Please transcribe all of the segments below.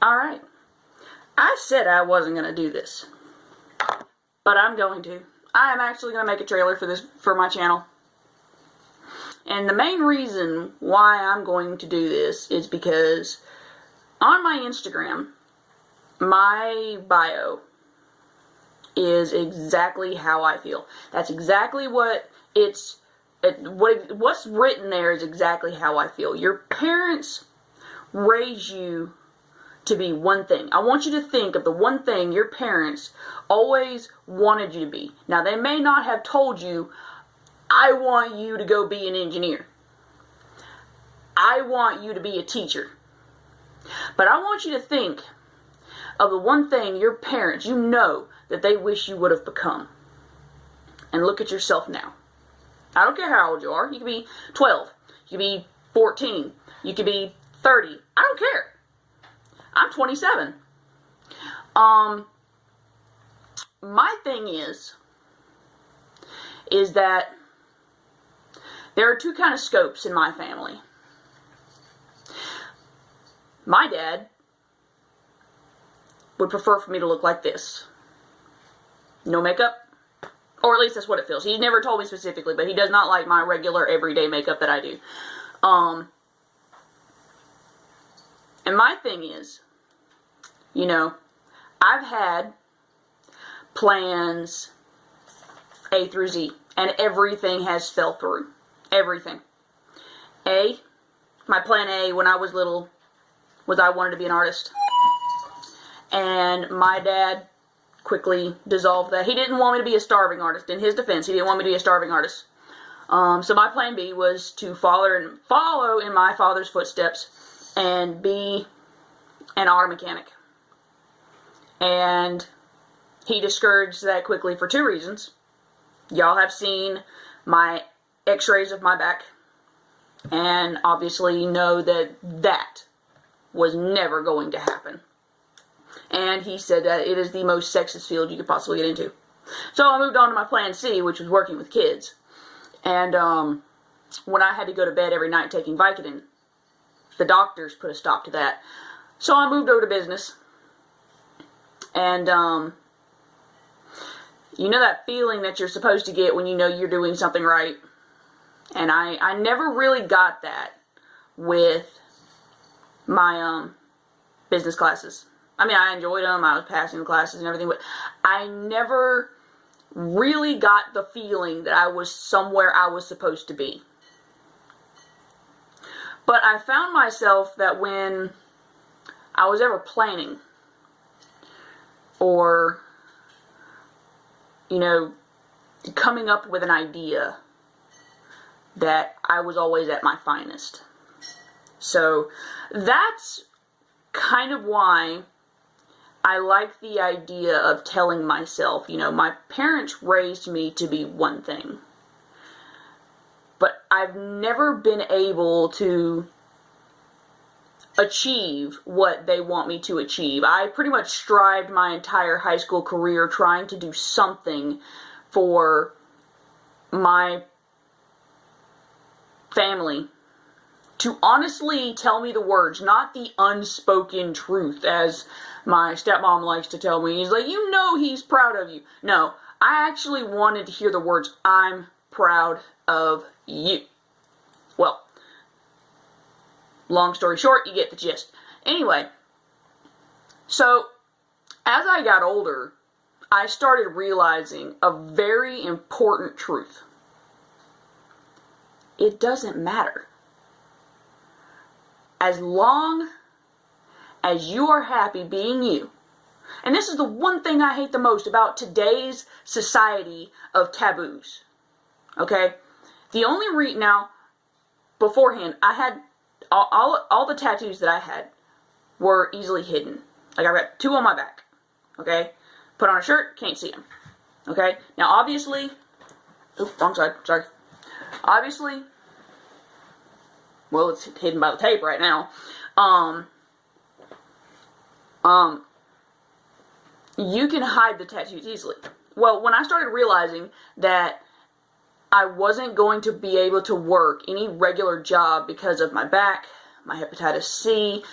Alright, I said I wasn't going to do this, but I'm going to. I am actually going to make a trailer for my channel. And the main reason why I'm going to do this is because on my Instagram, my bio is exactly how I feel. That's exactly what's written there is exactly how I feel. Your parents raise you to be one thing. I want you to think of the one thing your parents always wanted you to be. Now, they may not have told you, I want you to go be an engineer. I want you to be a teacher. But I want you to think of the one thing your parents, you know, that they wish you would have become. And look at yourself now. I don't care how old you are. You could be 12. You could be 14. You could be 30. I don't care. I'm 27. My thing is that there are two kind of scopes in my family. My dad would prefer for me to look like this. No makeup. Or at least that's what it feels. He never told me specifically, but he does not like my regular everyday makeup that I do. And my thing is, you know, I've had plans A through Z, and everything has fell through. Everything. My plan A when I was little was I wanted to be an artist. And my dad quickly dissolved that. He didn't want me to be a starving artist. In his defense, he didn't want me to be a starving artist. So my plan B was to follow in my father's footsteps and be an auto mechanic. And he discouraged that quickly for two reasons. Y'all have seen my x-rays of my back, and obviously know that that was never going to happen. And he said that it is the most sexist field you could possibly get into. So I moved on to my plan C, which was working with kids. And when I had to go to bed every night taking Vicodin, the doctors put a stop to that. So I moved over to business. And you know that feeling that you're supposed to get when you know you're doing something right? And I never really got that with my business classes. I mean, I enjoyed them. I was passing the classes and everything, but I never really got the feeling that I was somewhere I was supposed to be. But I found myself that when I was ever planning or, you know, coming up with an idea, that I was always at my finest. So that's kind of why I like the idea of telling myself, you know, my parents raised me to be one thing. But I've never been able to achieve what they want me to achieve. I pretty much strived my entire high school career trying to do something for my family to honestly tell me the words, not the unspoken truth, as my stepmom likes to tell me. He's like, you know he's proud of you. No, I actually wanted to hear the words, I'm proud of you. Well, long story short, you get the gist. Anyway, so as I got older, I started realizing a very important truth. It doesn't matter. As long as you are happy being you. And this is the one thing I hate the most about today's society of taboos. Okay? The only now, beforehand, I had all the tattoos that I had were easily hidden. Like, I've got 2 on my back. Okay? Put on a shirt, can't see them. Okay? Now, obviously, wrong side, sorry. Obviously, well, it's hidden by the tape right now. You can hide the tattoos easily. Well, when I started realizing that I wasn't going to be able to work any regular job because of my back, my hepatitis C,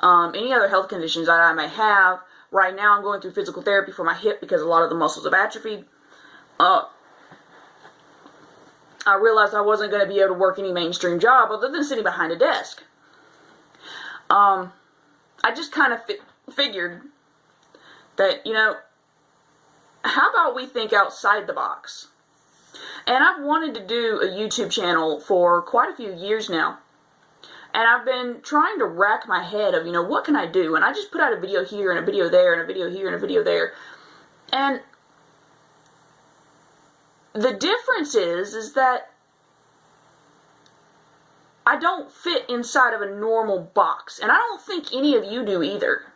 any other health conditions that I may have. Right now I'm going through physical therapy for my hip because a lot of the muscles have atrophied. I realized I wasn't going to be able to work any mainstream job other than sitting behind a desk. I just kind of figured that, how about we think outside the box? And I've wanted to do a YouTube channel for quite a few years now. And I've been trying to rack my head of, what can I do? And I just put out a video here and a video there and a video here and a video there. And the difference is that I don't fit inside of a normal box. And I don't think any of you do either.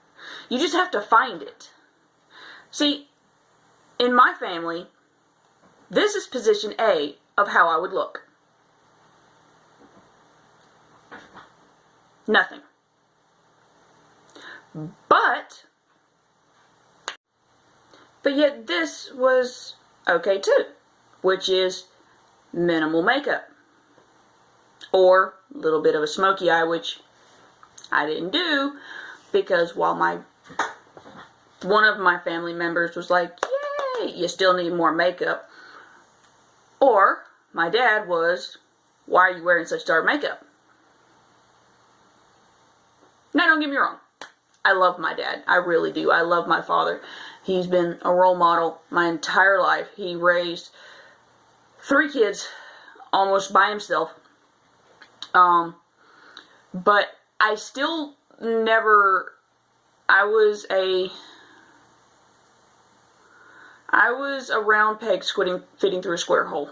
You just have to find it. See, in my family, this is position A of how I would look. Nothing. But yet this was okay too, which is minimal makeup. Or a little bit of a smoky eye, which I didn't do because while one of my family members was like, yay, you still need more makeup. Or my dad was, why are you wearing such dark makeup? Now, don't get me wrong. I love my dad. I really do. I love my father. He's been a role model my entire life. He raised 3 kids almost by himself. But I still never, I was a round peg fitting through a square hole.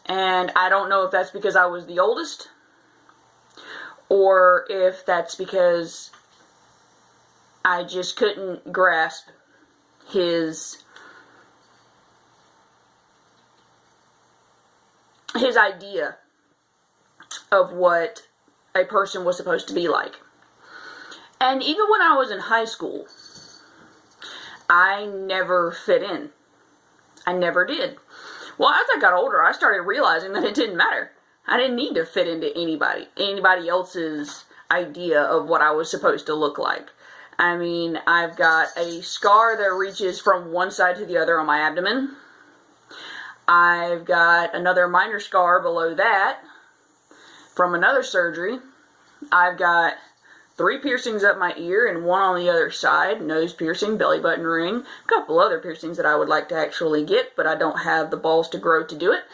And I don't know if that's because I was the oldest, or if that's because I just couldn't grasp his idea of what a person was supposed to be like. And even when I was in high school, I never fit in. I never did. Well, as I got older, I started realizing that it didn't matter. I didn't need to fit into anybody else's idea of what I was supposed to look like. I mean, I've got a scar that reaches from one side to the other on my abdomen. I've got another minor scar below that from another surgery. I've got 3 piercings up my ear and 1 on the other side, nose piercing, belly button ring, a couple other piercings that I would like to actually get, but I don't have the balls to grow to do it.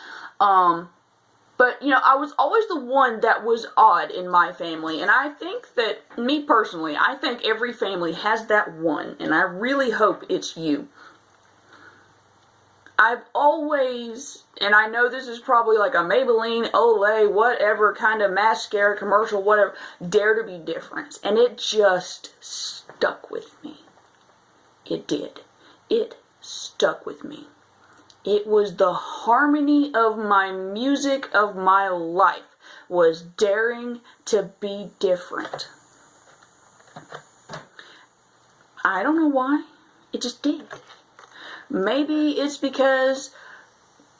But, I was always the one that was odd in my family, and I think that, me personally, I think every family has that one, and I really hope it's you. I've always, and I know this is probably like a Maybelline, Olay, whatever kind of mascara commercial, whatever, Dare to Be Different. And it just stuck with me. It did. It stuck with me. It was the harmony of my music of my life, was daring to be different. I don't know why. It just did. Maybe it's because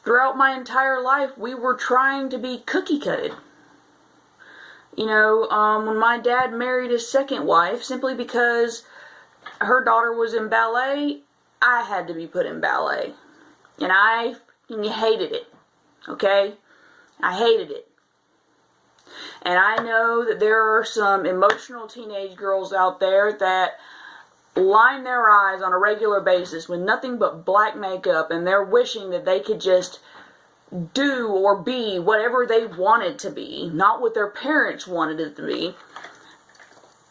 throughout my entire life we were trying to be cookie-cutted. When my dad married his second wife, simply because her daughter was in ballet, I had to be put in ballet. And I hated it. Okay? I hated it. And I know that there are some emotional teenage girls out there that line their eyes on a regular basis with nothing but black makeup, and they're wishing that they could just do or be whatever they wanted to be, not what their parents wanted it to be.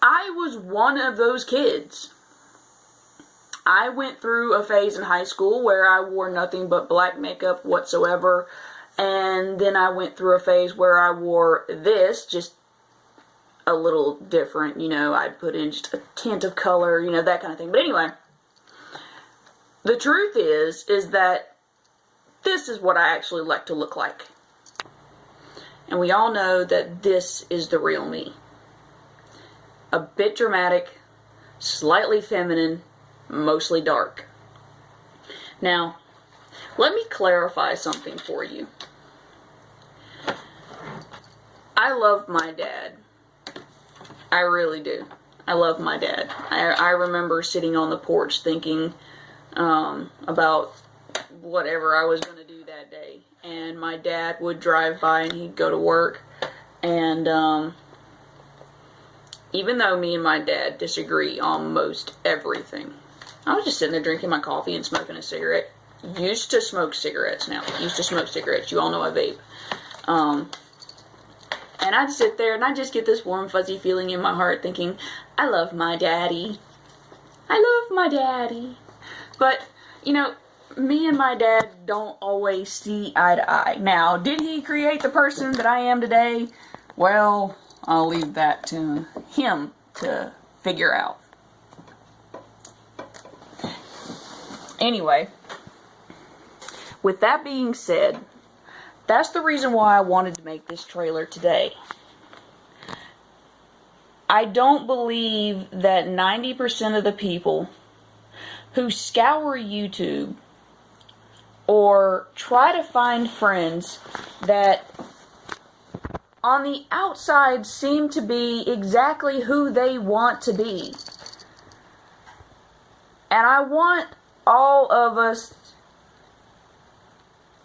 I was one of those kids. I went through a phase in high school where I wore nothing but black makeup whatsoever, and then I went through a phase where I wore this, just a little different, I'd put in just a tint of color, that kind of thing. But anyway, the truth is that this is what I actually like to look like. And we all know that this is the real me. A bit dramatic, slightly feminine, mostly dark. Now, let me clarify something for you. I love my dad. I really do. I love my dad. I remember sitting on the porch thinking about whatever I was going to do that day. And my dad would drive by and he'd go to work. And even though me and my dad disagree on most everything, I was just sitting there drinking my coffee and smoking a cigarette. Used to smoke cigarettes now. Used to smoke cigarettes. You all know I vape. And I'd sit there and I'd just get this warm, fuzzy feeling in my heart thinking, I love my daddy. I love my daddy. But, you know, me and my dad don't always see eye to eye. Now, did he create the person that I am today? Well, I'll leave that to him to figure out. Anyway, with that being said, that's the reason why I wanted to make this trailer today. I don't believe that 90% of the people who scour YouTube or try to find friends that on the outside seem to be exactly who they want to be. And I want all of us,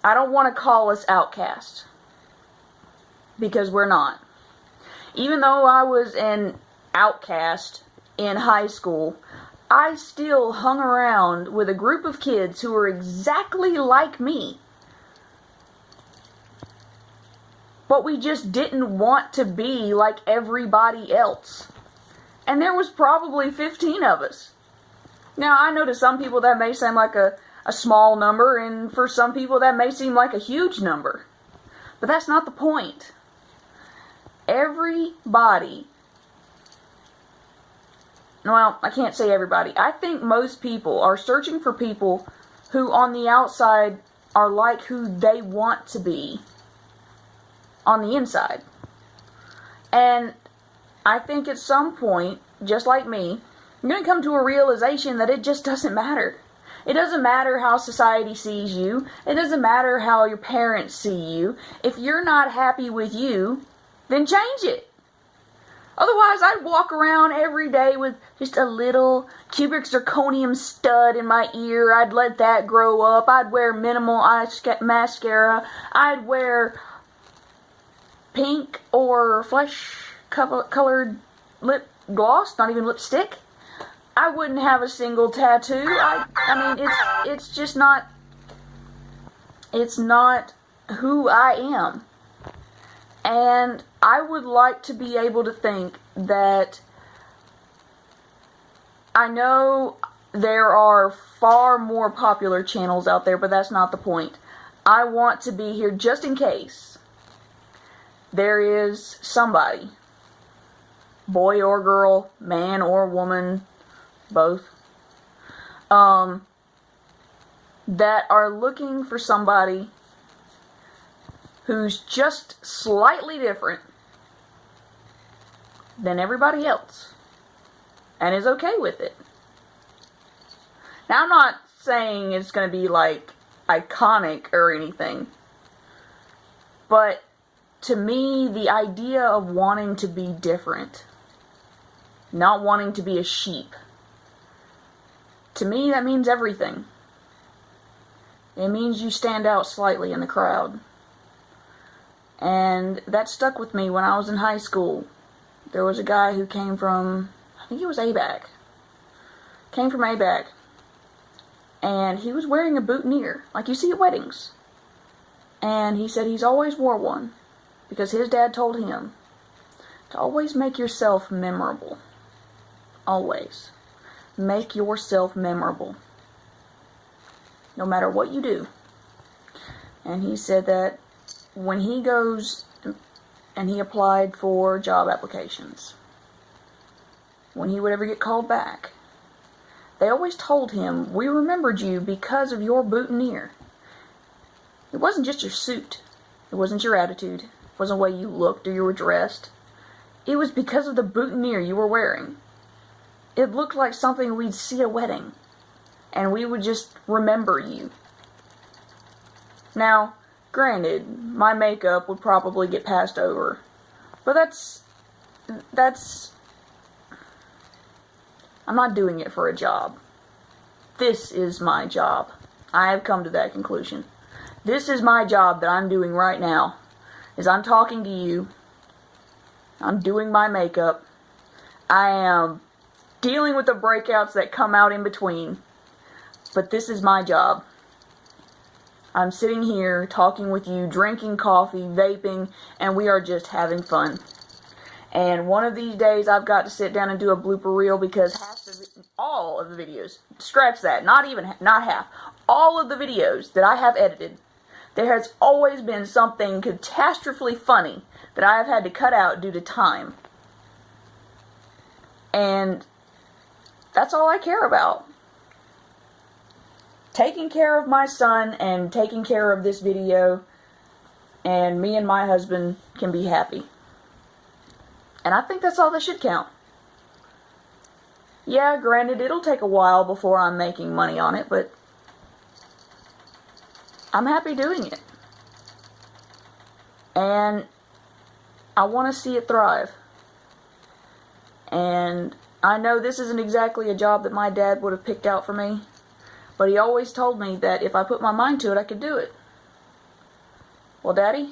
I don't want to call us outcasts, because we're not. Even though I was an outcast in high school, I still hung around with a group of kids who were exactly like me. But we just didn't want to be like everybody else. And there was probably 15 of us. Now, I know to some people that may seem like a small number, and for some people that may seem like a huge number. But that's not the point. Everybody, well, I can't say everybody. I think most people are searching for people who on the outside are like who they want to be on the inside. And I think at some point, just like me, you're going to come to a realization that it just doesn't matter. It doesn't matter how society sees you. It doesn't matter how your parents see you. If you're not happy with you, then change it. Otherwise, I'd walk around every day with just a little cubic zirconium stud in my ear. I'd let that grow up. I'd wear minimal mascara. I'd wear pink or flesh-colored lip gloss, not even lipstick. I wouldn't have a single tattoo. I mean, it's just not, it's not who I am. And I would like to be able to think that, I know there are far more popular channels out there, but that's not the point. I want to be here just in case there is somebody, boy or girl, man or woman, both, that are looking for somebody who's just slightly different than everybody else and is okay with it. Now, I'm not saying it's going to be like iconic or anything, but to me, the idea of wanting to be different, not wanting to be a sheep, to me, that means everything. It means you stand out slightly in the crowd. And that stuck with me when I was in high school. There was a guy who came from, I think he was ABAC. Came from ABAC. And he was wearing a boutonniere, like you see at weddings. And he said he's always wore one, because his dad told him to always make yourself memorable. Always. Make yourself memorable. No matter what you do. And he said that when he goes and he applied for job applications, when he would ever get called back, they always told him, we remembered you because of your boutonniere. It wasn't just your suit. It wasn't your attitude. It wasn't the way you looked or you were dressed. It was because of the boutonniere you were wearing. It looked like something we'd see at a wedding, and we would just remember you. Now, granted, my makeup would probably get passed over, but that's I'm not doing it for a job. This is my job. I have come to that conclusion. This is my job that I'm doing right now. Is I'm talking to you. I'm doing my makeup. I am dealing with the breakouts that come out in between. But this is my job. I'm sitting here talking with you, drinking coffee, vaping, and we are just having fun. And one of these days I've got to sit down and do a blooper reel because all of the videos, scratch that, not half, all of the videos that I have edited, there has always been something catastrophically funny that I have had to cut out due to time. And that's all I care about. Taking care of my son and taking care of this video, and me and my husband can be happy. And I think that's all that should count. Yeah, granted, it'll take a while before I'm making money on it, but I'm happy doing it. And I want to see it thrive. And I know this isn't exactly a job that my dad would have picked out for me, but he always told me that if I put my mind to it, I could do it. Well, Daddy,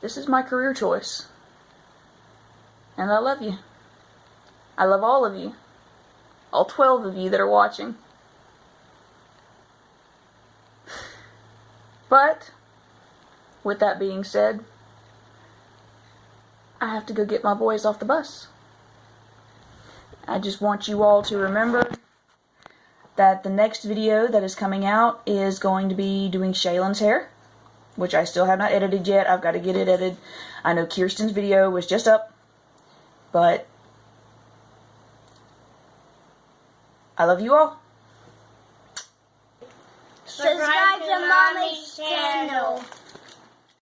this is my career choice. And I love you. I love all of you. All 12 of you that are watching. But, with that being said, I have to go get my boys off the bus. I just want you all to remember that the next video that is coming out is going to be doing Shaylin's hair, which I still have not edited yet. I've got to get it edited. I know Kirsten's video was just up, but I love you all. Subscribe to Mommy's channel.